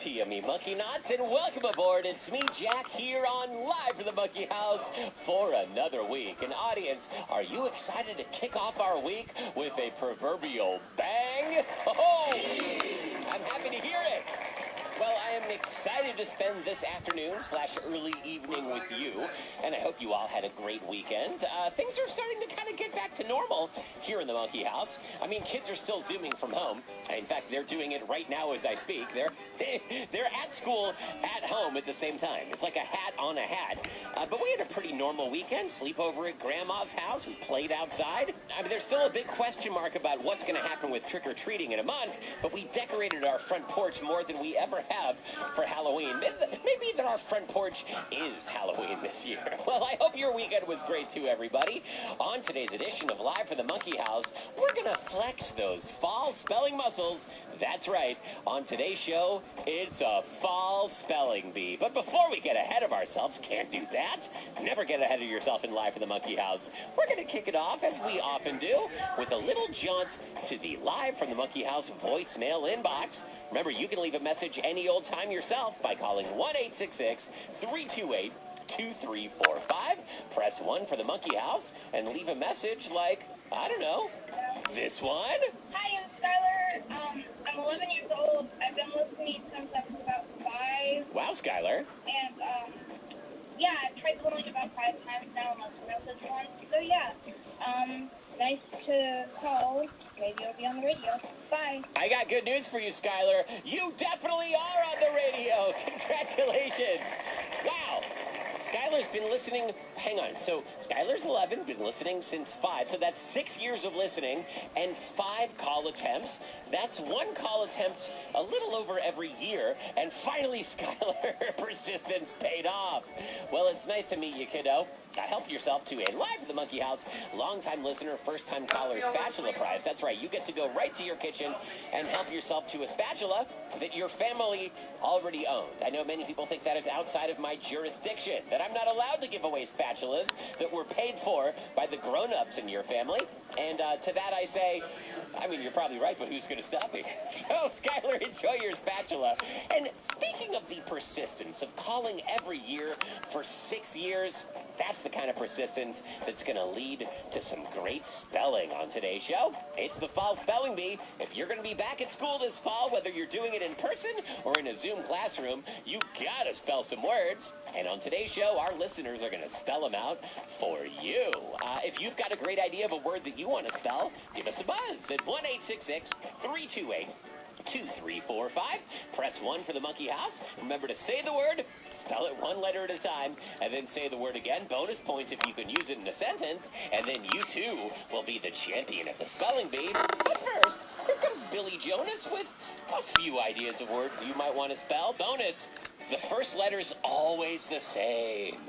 to me Monkey Knots, and welcome aboard. It's me, Jack, here on Live from the Monkey House for another week. And audience, are you excited to kick off our week with a proverbial bang? Oh, I'm happy to hear it. Well, I am excited to spend this afternoon / early evening with you, and I hope you all had a great weekend. Things are starting to kind of get back to normal here in the Monkey House. I mean, kids are still Zooming from home. In fact, they're doing it right now as I speak. They're at school, at home at the same time. It's like a hat on a hat. But we had a pretty normal weekend. Sleepover at Grandma's house. We played outside. I mean, there's still a big question mark about what's going to happen with trick-or-treating in a month, but we decorated our front porch more than we ever have for Halloween. Maybe that our front porch is Halloween this year. Well, I hope your weekend was great too, everybody. On today's edition of Live from the Monkey House, we're gonna flex those fall spelling muscles. That's right. On today's show, it's a fall spelling bee. But before we get ahead of ourselves, can't do that. Never get ahead of yourself in Live from the Monkey House. We're gonna kick it off, as we often do, with a little jaunt to the Live from the Monkey House voicemail inbox. Remember, you can leave a message any old time yourself by calling 1-866-328-2345. Press 1 for the Monkey House and leave a message like, I don't know, this one. Hi, I'm Skylar. I'm 11 years old. I've been listening since I was about 5. Wow, Skylar. And, yeah, I've tried calling about 5 times now and left a message once. So, yeah, nice to call. Maybe you'll be on the radio. Bye. I got good news for you, Skylar. You definitely are on the radio. Congratulations. Wow. Skylar's been listening. Hang on. So Skylar's 11, been listening since 5. So that's 6 years of listening and 5 call attempts. That's 1 call attempt a little over every year. And finally, Skylar, her persistence paid off. Well, it's nice to meet you, kiddo. Help yourself to a Live from the Monkey House longtime listener, first-time caller spatula prize. That's right. You get to go right to your kitchen and help yourself to a spatula that your family already owns. I know many people think that is outside of my jurisdiction, that I'm not allowed to give away spatulas that were paid for by the grown-ups in your family. And to that I say, I mean, you're probably right, but who's going to stop me? So, Skylar, enjoy your spatula. And speaking of the persistence of calling every year for 6 years, that's the kind of persistence that's going to lead to some great spelling on today's show. It's the Fall Spelling Bee. If you're going to be back at school this fall, whether you're doing it in person or in a Zoom classroom, you got to spell some words. And on today's show, our listeners are going to spell them out for you. If you've got a great idea of a word that you want to spell, give us a buzz at 1-866-328-2345. Press 1 for the Monkey House. Remember to say the word, spell it 1 letter at a time, and then say the word again. Bonus points if you can use it in a sentence, and then you too will be the champion of the spelling bee. But first, here comes Billy Jonas with a few ideas of words you might want to spell. Bonus, the first letter's always the same.